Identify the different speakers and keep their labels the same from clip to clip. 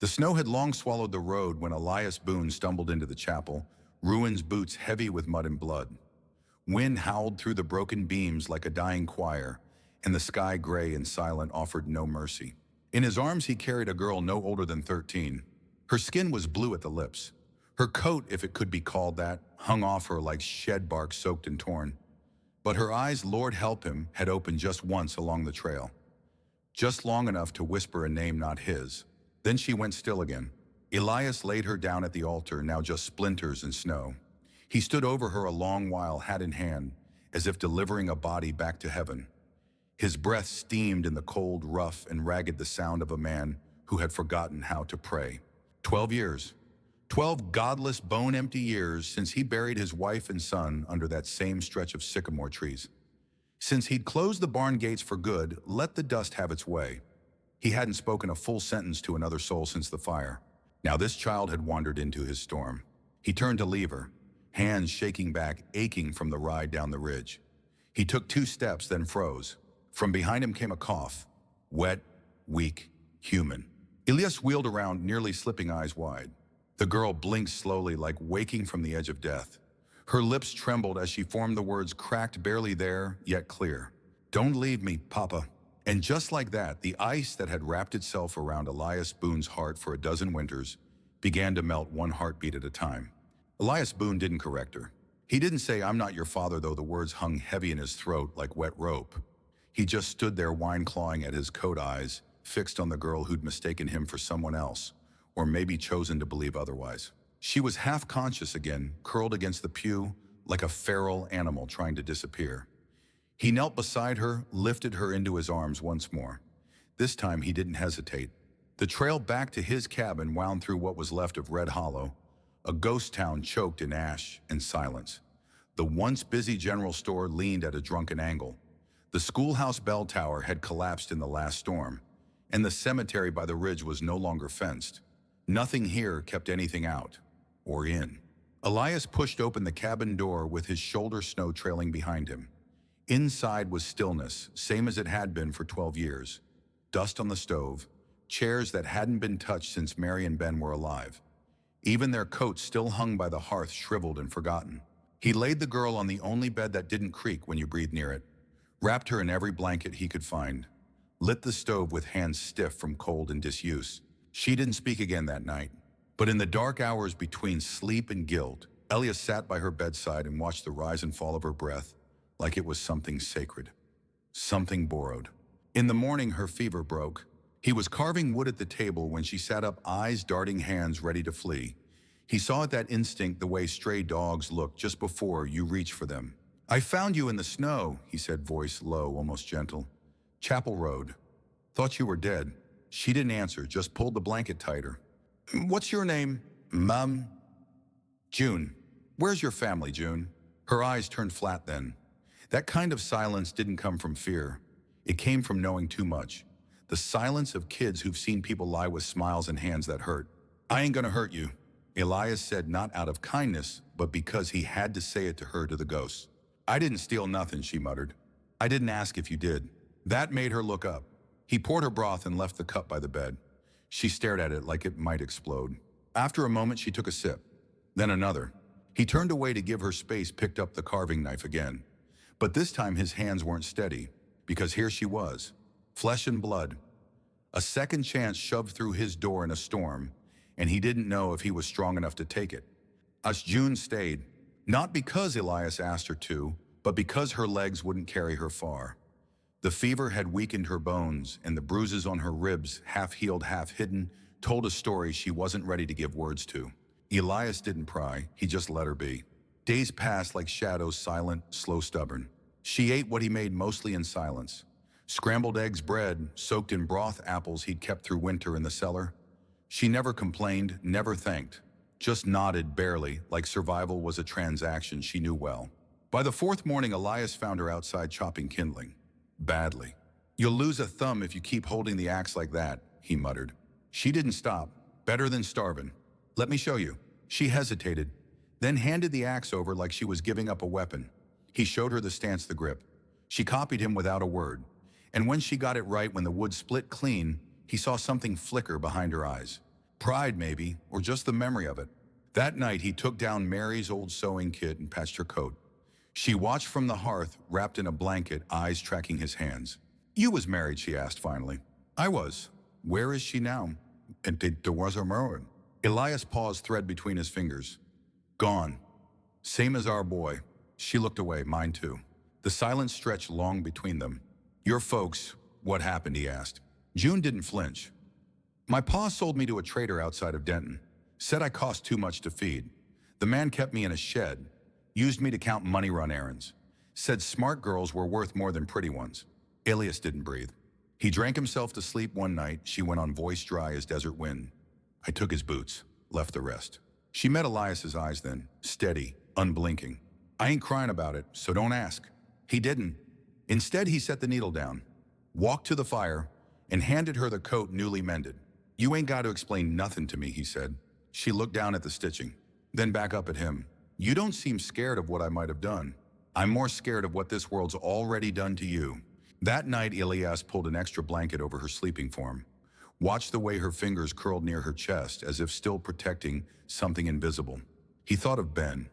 Speaker 1: The snow had long swallowed the road when Elias Boone stumbled into the chapel, ruin's boots heavy with mud and blood. Wind howled through the broken beams like a dying choir, and the sky gray and silent offered no mercy. In his arms he carried a girl no older than 13. Her skin was blue at the lips. Her coat, if it could be called that, hung off her like shed bark soaked and torn. But her eyes, Lord help him, had opened just once along the trail. Just long enough to whisper a name not his. Then she went still again. Elias laid her down at the altar, now just splinters and snow. He stood over her a long while, hat in hand, as if delivering a body back to heaven. His breath steamed in the cold, rough, and ragged the sound of a man who had forgotten how to pray. 12 years. 12 godless, bone-empty years since he buried his wife and son under that same stretch of sycamore trees. Since he'd closed the barn gates for good, let the dust have its way. He hadn't spoken a full sentence to another soul since the fire. Now this child had wandered into his storm. He turned to leave her, hands shaking back, aching from the ride down the ridge. He took 2 steps, then froze. From behind him came a cough, wet, weak, human. Elias wheeled around, nearly slipping eyes wide. The girl blinked slowly, like waking from the edge of death. Her lips trembled as she formed the words cracked barely there, yet clear. "Don't leave me, Papa." And just like that, the ice that had wrapped itself around Elias Boone's heart for a dozen winters began to melt one heartbeat at a time. Elias Boone didn't correct her. He didn't say, "I'm not your father," though the words hung heavy in his throat like wet rope. He just stood there whine-clawing at his coat eyes, fixed on the girl who'd mistaken him for someone else, or maybe chosen to believe otherwise. She was half-conscious again, curled against the pew like a feral animal trying to disappear. He knelt beside her, lifted her into his arms once more. This time he didn't hesitate. The trail back to his cabin wound through what was left of Red Hollow, a ghost town choked in ash and silence. The once busy general store leaned at a drunken angle. The schoolhouse bell tower had collapsed in the last storm, and the cemetery by the ridge was no longer fenced. Nothing here kept anything out, or in. Elias pushed open the cabin door with his shoulder snow trailing behind him. Inside was stillness, same as it had been for 12 years. Dust on the stove, chairs that hadn't been touched since Mary and Ben were alive. Even their coats still hung by the hearth, shriveled and forgotten. He laid the girl on the only bed that didn't creak when you breathed near it, wrapped her in every blanket he could find, lit the stove with hands stiff from cold and disuse. She didn't speak again that night, but in the dark hours between sleep and guilt, Elias sat by her bedside and watched the rise and fall of her breath like it was something sacred, something borrowed. In the morning, her fever broke. He was carving wood at the table when she sat up, eyes darting, hands ready to flee. He saw at that instinct the way stray dogs look just before you reach for them. "I found you in the snow," he said, voice low, almost gentle. "Chapel Road. Thought you were dead." She didn't answer, just pulled the blanket tighter. "What's your name?" "Mom." "June. Where's your family, June?" Her eyes turned flat then. That kind of silence didn't come from fear. It came from knowing too much. The silence of kids who've seen people lie with smiles and hands that hurt. "I ain't gonna hurt you," Elias said, not out of kindness, but because he had to say it to her, to the ghost. "I didn't steal nothing," she muttered. "I didn't ask if you did." That made her look up. He poured her broth and left the cup by the bed. She stared at it like it might explode. After a moment, she took a sip, then another. He turned away to give her space, picked up the carving knife again. But this time his hands weren't steady, because here she was, flesh and blood. A second chance shoved through his door in a storm, and he didn't know if he was strong enough to take it. As June stayed, not because Elias asked her to, but because her legs wouldn't carry her far. The fever had weakened her bones, and the bruises on her ribs, half-healed, half-hidden, told a story she wasn't ready to give words to. Elias didn't pry, he just let her be. Days passed like shadows, silent, slow, stubborn. She ate what he made mostly in silence. Scrambled eggs, bread, soaked in broth, apples he'd kept through winter in the cellar. She never complained, never thanked, just nodded barely, like survival was a transaction she knew well. By the 4th morning, Elias found her outside chopping kindling. Badly. "You'll lose a thumb if you keep holding the axe like that," he muttered. She didn't stop. "Better than starving. Let me show you." She hesitated, then handed the axe over like she was giving up a weapon. He showed her the stance, the grip. She copied him without a word. And when she got it right, when the wood split clean, he saw something flicker behind her eyes. Pride, maybe, or just the memory of it. That night, he took down Mary's old sewing kit and patched her coat. She watched from the hearth, wrapped in a blanket, eyes tracking his hands. "You was married," she asked finally. "I was. Where is she now?" And there was a murder. Elias paused, thread between his fingers. "Gone. Same as our boy." She looked away, mine too. The silence stretched long between them. "Your folks, what happened?" he asked. June didn't flinch. "My pa sold me to a trader outside of Denton. Said I cost too much to feed. The man kept me in a shed. Used me to count money run errands. Said smart girls were worth more than pretty ones." Elias didn't breathe. He drank himself to sleep one night, she went on, voice dry as desert wind. "I took his boots, left the rest." She met Elias's eyes then, steady, unblinking. "I ain't crying about it, so don't ask." He didn't. Instead, he set the needle down, walked to the fire, and handed her the coat newly mended. "You ain't got to explain nothing to me," he said. She looked down at the stitching, then back up at him. "You don't seem scared of what I might have done. I'm more scared of what this world's already done to you." That night, Elias pulled an extra blanket over her sleeping form, watched the way her fingers curled near her chest as if still protecting something invisible. He thought of Ben,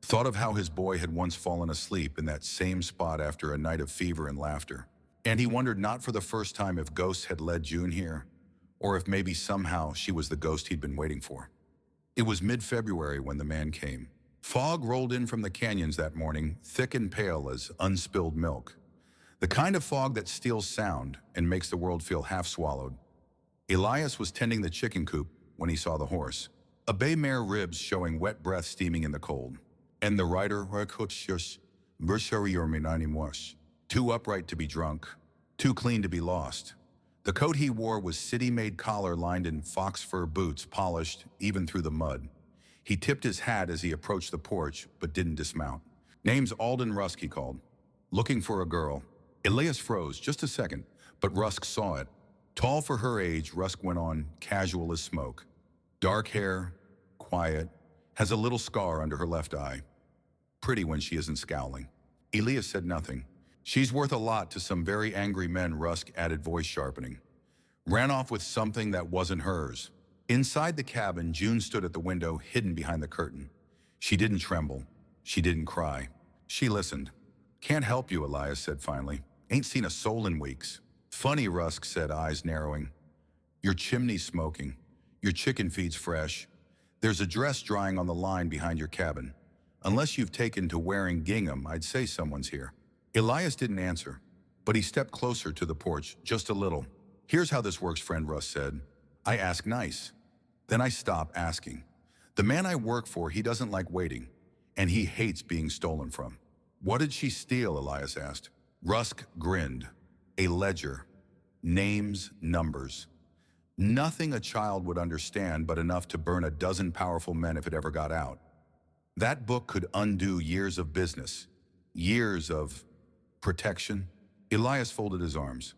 Speaker 1: thought of how his boy had once fallen asleep in that same spot after a night of fever and laughter. And he wondered not for the first time if ghosts had led June here, or if maybe somehow she was the ghost he'd been waiting for. It was mid-February when the man came. Fog rolled in from the canyons that morning, thick and pale as unspilled milk. The kind of fog that steals sound and makes the world feel half-swallowed. Elias was tending the chicken coop when he saw the horse. A bay mare, ribs showing wet breath steaming in the cold. And the rider, too upright to be drunk, too clean to be lost. The coat he wore was city-made collar lined in fox fur boots, polished even through the mud. He tipped his hat as he approached the porch, but didn't dismount. "Name's Alden Rusk," he called. "Looking for a girl." Elias froze just a second, but Rusk saw it. Tall for her age, Rusk went on, casual as smoke. Dark hair, quiet, has a little scar under her left eye. Pretty when she isn't scowling. Elias said nothing. "She's worth a lot to some very angry men," Rusk added, voice sharpening. "Ran off with something that wasn't hers." Inside the cabin, June stood at the window, hidden behind the curtain. She didn't tremble. She didn't cry. She listened. "Can't help you," Elias said finally. "Ain't seen a soul in weeks." "Funny," Rusk said, eyes narrowing. "Your chimney's smoking. Your chicken feed's fresh. There's a dress drying on the line behind your cabin. Unless you've taken to wearing gingham, I'd say someone's here." Elias didn't answer, but he stepped closer to the porch, just a little. "Here's how this works, friend," Russ said. "I ask nice. Then I stop asking. The man I work for, he doesn't like waiting, and he hates being stolen from." "What did she steal?" Elias asked. Rusk grinned. "A ledger. Names, numbers. Nothing a child would understand, but enough to burn a dozen powerful men if it ever got out. That book could undo years of business, years of protection." Elias folded his arms.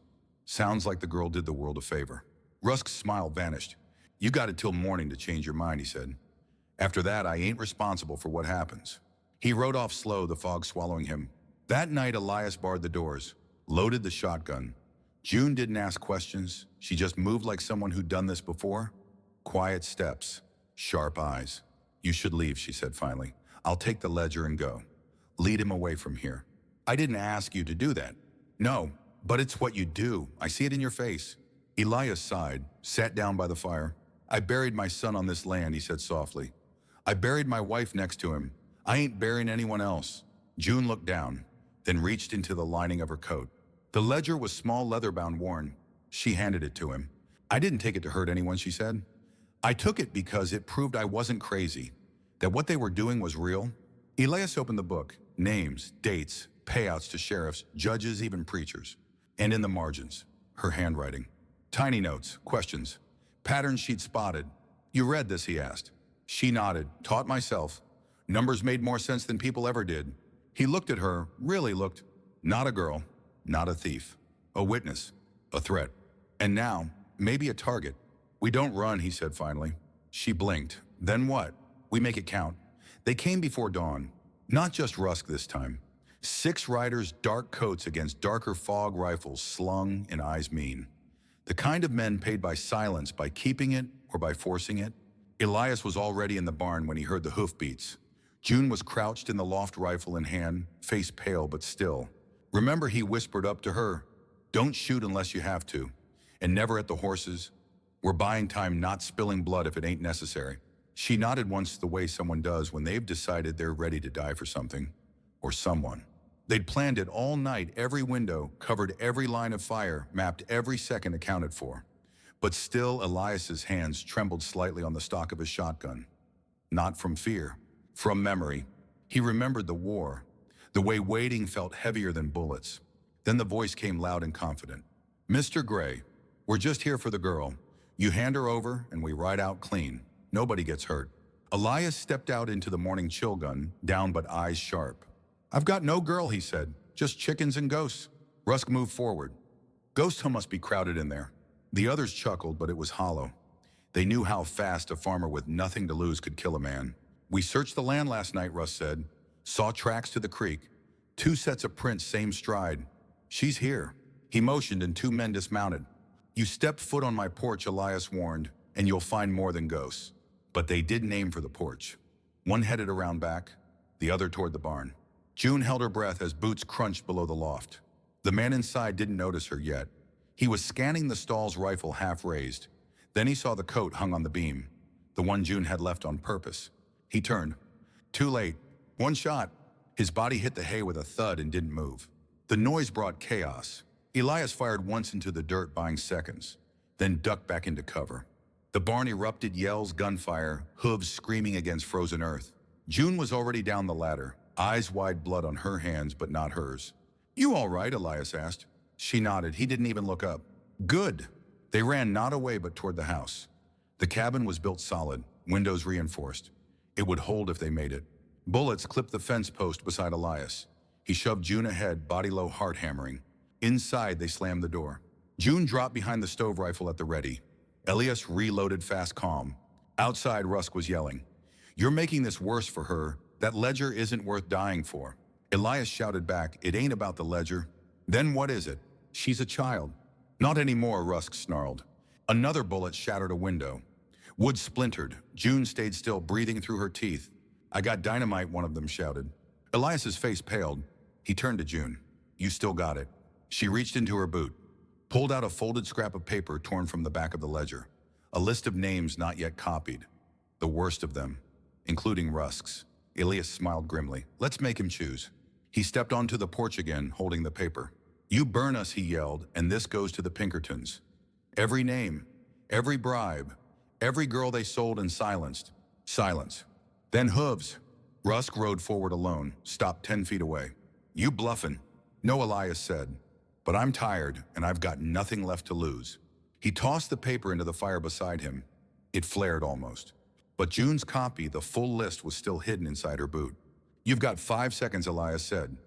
Speaker 1: "Sounds like the girl did the world a favor." Rusk's smile vanished. "You got it till morning to change your mind," he said. "After that, I ain't responsible for what happens." He rode off slow, the fog swallowing him. That night, Elias barred the doors, loaded the shotgun. June didn't ask questions. She just moved like someone who'd done this before. Quiet steps, sharp eyes. "You should leave," she said finally. "I'll take the ledger and go. Lead him away from here." "I didn't ask you to do that." "No, but it's what you do. I see it in your face." Elias sighed, sat down by the fire. "I buried my son on this land," he said softly. "I buried my wife next to him. I ain't burying anyone else." June looked down, then reached into the lining of her coat. The ledger was small, leather-bound, worn. She handed it to him. "I didn't take it to hurt anyone," she said. "I took it because it proved I wasn't crazy, that what they were doing was real." Elias opened the book. Names, dates, payouts to sheriffs, judges, even preachers. And in the margins, her handwriting. Tiny notes, questions, patterns she'd spotted. "You read this?" he asked. She nodded. "Taught myself. Numbers made more sense than people ever did." He looked at her, really looked. Not a girl, not a thief. A witness, a threat. And now, maybe a target. "We don't run," he said finally. She blinked. "Then what?" "We make it count." They came before dawn. Not just Rusk this time. 6 riders, dark coats against darker fog rifles slung and eyes mean. The kind of men paid by silence, by keeping it or by forcing it? Elias was already in the barn when he heard the hoofbeats. June was crouched in the loft, rifle in hand, face pale but still. Remember, he whispered up to her, "Don't shoot unless you have to. And never at the horses. We're buying time, not spilling blood if it ain't necessary." She nodded once, the way someone does when they've decided they're ready to die for something. Or someone. They'd planned it all night, every window, covered every line of fire, mapped every second accounted for. But still, Elias's hands trembled slightly on the stock of his shotgun. Not from fear, from memory. He remembered the war, the way waiting felt heavier than bullets. Then the voice came loud and confident. "Mr. Gray, we're just here for the girl. You hand her over and we ride out clean. Nobody gets hurt." Elias stepped out into the morning chill, gun down but eyes sharp. "I've got no girl," he said, "just chickens and ghosts." Rusk moved forward. "Ghosts must be crowded in there." The others chuckled, but it was hollow. They knew how fast a farmer with nothing to lose could kill a man. "We searched the land last night," Russ said. "Saw tracks to the creek. 2 sets of prints, same stride. She's here." He motioned and 2 men dismounted. "You step foot on my porch," Elias warned, "and you'll find more than ghosts." But they didn't aim for the porch. One headed around back, the other toward the barn. June held her breath as boots crunched below the loft. The man inside didn't notice her yet. He was scanning the stall's, rifle half raised. Then he saw the coat hung on the beam, the one June had left on purpose. He turned. Too late. One shot. His body hit the hay with a thud and didn't move. The noise brought chaos. Elias fired once into the dirt, buying seconds, then ducked back into cover. The barn erupted, yells, gunfire, hooves screaming against frozen earth. June was already down the ladder, eyes wide, blood on her hands but not hers. "You all right?" Elias asked. She nodded. He didn't even look up. "Good." They ran not away but toward the house. The cabin was built solid, windows reinforced. It would hold if they made it. Bullets clipped the fence post beside Elias. He shoved June ahead, body low, heart hammering. Inside, they slammed the door. June dropped behind the stove, rifle at the ready. Elias reloaded, fast, calm. Outside, Rusk was yelling, "You're making this worse for her. That ledger isn't worth dying for." Elias shouted back, "It ain't about the ledger." "Then what is it?" "She's a child." "Not anymore," Rusk snarled. Another bullet shattered a window. Wood splintered. June stayed still, breathing through her teeth. "I got dynamite," one of them shouted. Elias's face paled. He turned to June. "You still got it." She reached into her boot, pulled out a folded scrap of paper torn from the back of the ledger. A list of names not yet copied. The worst of them, including Rusk's. Elias smiled grimly. "Let's make him choose." He stepped onto the porch again, holding the paper. "You burn us," he yelled, "and this goes to the Pinkertons. Every name, every bribe, every girl they sold and silenced." Silence. Then hooves. Rusk rode forward alone, stopped 10 feet away. "You bluffin'." "No," Elias said. "But I'm tired, and I've got nothing left to lose." He tossed the paper into the fire beside him. It flared almost. But June's copy, the full list, was still hidden inside her boot. "You've got 5 seconds," Elias said.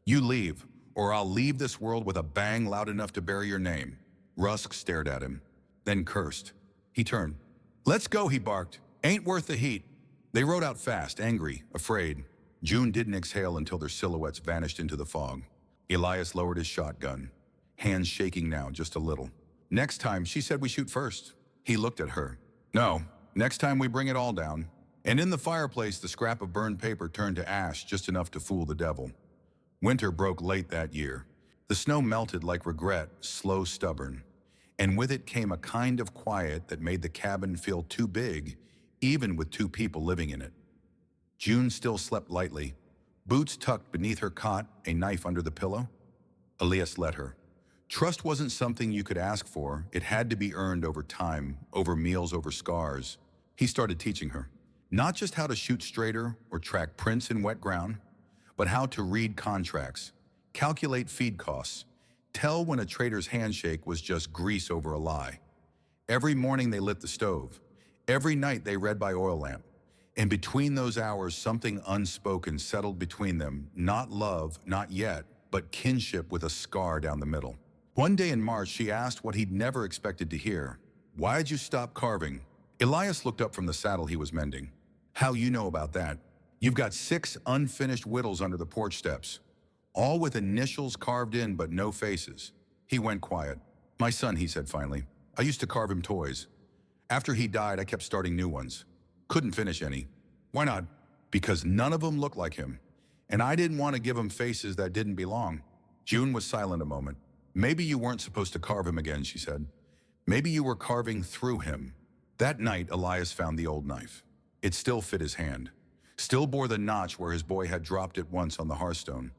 Speaker 1: "You leave, or I'll leave this world with a bang loud enough to bury your name." Rusk stared at him, then cursed. He turned. "Let's go," he barked. "Ain't worth the heat." They rode out fast, angry, afraid. June didn't exhale until their silhouettes vanished into the fog. Elias lowered his shotgun, hands shaking now just a little. "Next time," she said, "we shoot first." He looked at her. "No, next time we bring it all down." And in the fireplace, the scrap of burned paper turned to ash, just enough to fool the devil. Winter broke late that year. The snow melted like regret, slow, stubborn. And with it came a kind of quiet that made the cabin feel too big, even with 2 people living in it. June still slept lightly, boots tucked beneath her cot, a knife under the pillow. Elias let her. Trust wasn't something you could ask for. It had to be earned over time, over meals, over scars. He started teaching her. Not just how to shoot straighter or track prints in wet ground, but how to read contracts, calculate feed costs, tell when a trader's handshake was just grease over a lie. Every morning they lit the stove. Every night they read by oil lamp. And between those hours, something unspoken settled between them. Not love, not yet, but kinship with a scar down the middle. One day in March, she asked what he'd never expected to hear. "Why'd you stop carving?" Elias looked up from the saddle he was mending. "How you know about that?" "You've got 6 unfinished whittles under the porch steps, all with initials carved in but no faces." He went quiet. "My son," he said finally. "I used to carve him toys. After he died, I kept starting new ones. Couldn't finish any. Why not? Because none of them looked like him. And I didn't want to give him faces that didn't belong. June was silent a moment. Maybe you weren't supposed to carve him again, she said. Maybe you were carving through him. That night, Elias found the old knife. It still fit his hand. Still bore the notch where his boy had dropped it once on the hearthstone.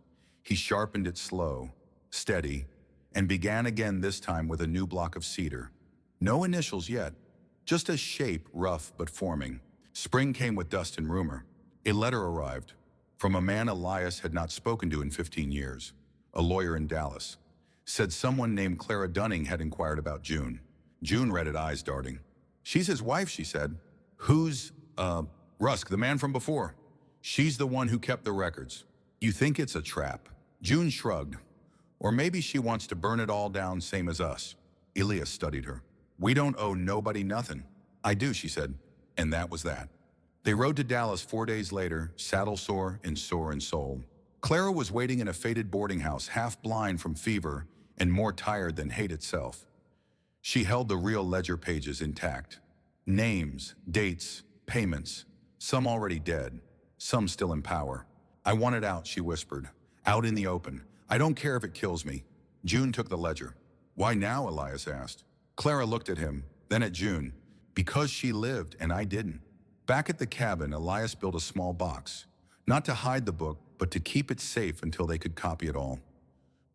Speaker 1: He sharpened it slow, steady, and began again this time with a new block of cedar. No initials yet, just a shape rough but forming. Spring came with dust and rumor. A letter arrived from a man Elias had not spoken to in 15 years, a lawyer in Dallas. Said someone named Clara Dunning had inquired about June. June read it, eyes darting. She's his wife, she said. Who's, Rusk, the man from before? She's the one who kept the records. You think it's a trap? June shrugged. Or maybe she wants to burn it all down, same as us. Elias studied her. We don't owe nobody nothing. I do, she said. And that was that. They rode to Dallas 4 days later, saddle sore and sore in soul. Clara was waiting in a faded boarding house, half blind from fever and more tired than hate itself. She held the real ledger pages intact. Names, dates, payments, some already dead, some still in power. I want it out, she whispered. Out in the open. I don't care if it kills me. June took the ledger. Why now, Elias asked. Clara looked at him, then at June. Because she lived and I didn't. Back at the cabin, Elias built a small box. Not to hide the book, but to keep it safe until they could copy it all.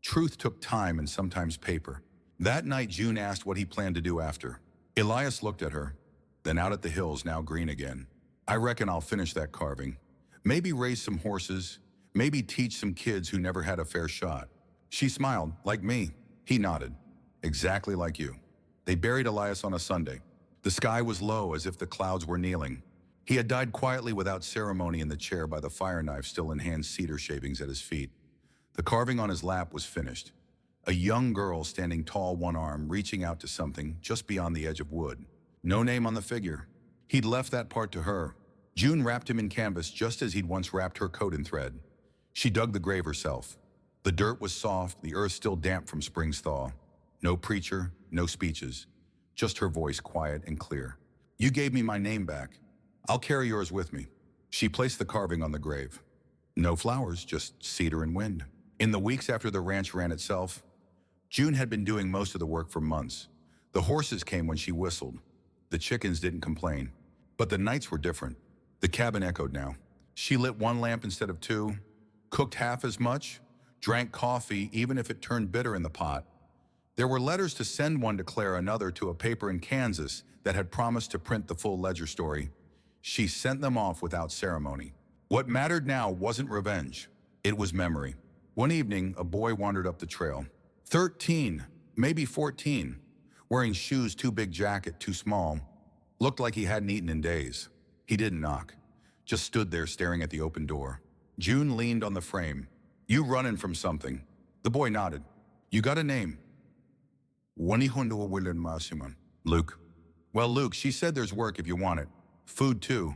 Speaker 1: Truth took time and sometimes paper. That night, June asked what he planned to do after. Elias looked at her, then out at the hills, now green again. I reckon I'll finish that carving. Maybe raise some horses, maybe teach some kids who never had a fair shot. She smiled, like me. He nodded. Exactly like you. They buried Elias on a Sunday. The sky was low, as if the clouds were kneeling. He had died quietly without ceremony in the chair by the fire knife still in hand, cedar shavings at his feet. The carving on his lap was finished. A young girl standing tall, one arm, reaching out to something just beyond the edge of wood. No name on the figure. He'd left that part to her. June wrapped him in canvas just as he'd once wrapped her coat in thread. She dug the grave herself. The dirt was soft, the earth still damp from spring's thaw. No preacher, no speeches. Just her voice, quiet and clear. You gave me my name back. I'll carry yours with me. She placed the carving on the grave. No flowers, just cedar and wind. In the weeks after the ranch ran itself, June had been doing most of the work for months. The horses came when she whistled. The chickens didn't complain. But the nights were different. The cabin echoed now. She lit one lamp instead of two, cooked half as much, drank coffee even if it turned bitter in the pot. There were letters to send, one to Clara, another to a paper in Kansas that had promised to print the full ledger story. She sent them off without ceremony. What mattered now wasn't revenge. It was memory. One evening, a boy wandered up the trail. 13, maybe 14, wearing shoes too big, jacket too small. Looked like he hadn't eaten in days. He didn't knock, just stood there staring at the open door. June leaned on the frame. You running from something? The boy nodded. You got a name? Luke. Well, Luke, she said there's work if you want it. Food too.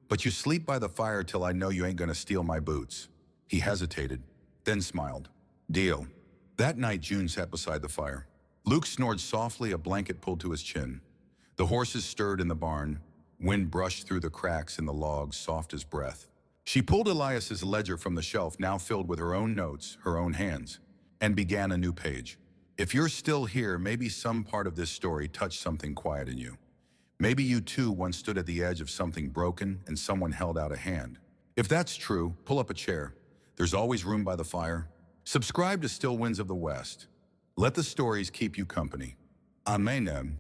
Speaker 1: But you sleep by the fire till I know you ain't gonna steal my boots. He hesitated, then smiled. Deal. That night, June sat beside the fire. Luke snored softly, a blanket pulled to his chin. The horses stirred in the barn. Wind brushed through the cracks in the logs, soft as breath. She pulled Elias's ledger from the shelf, now filled with her own notes, her own hands, and began a new page. If you're still here, maybe some part of this story touched something quiet in you. Maybe you too once stood at the edge of something broken and someone held out a hand. If that's true, pull up a chair. There's always room by the fire. Subscribe to Still Winds of the West. Let the stories keep you company. Amen.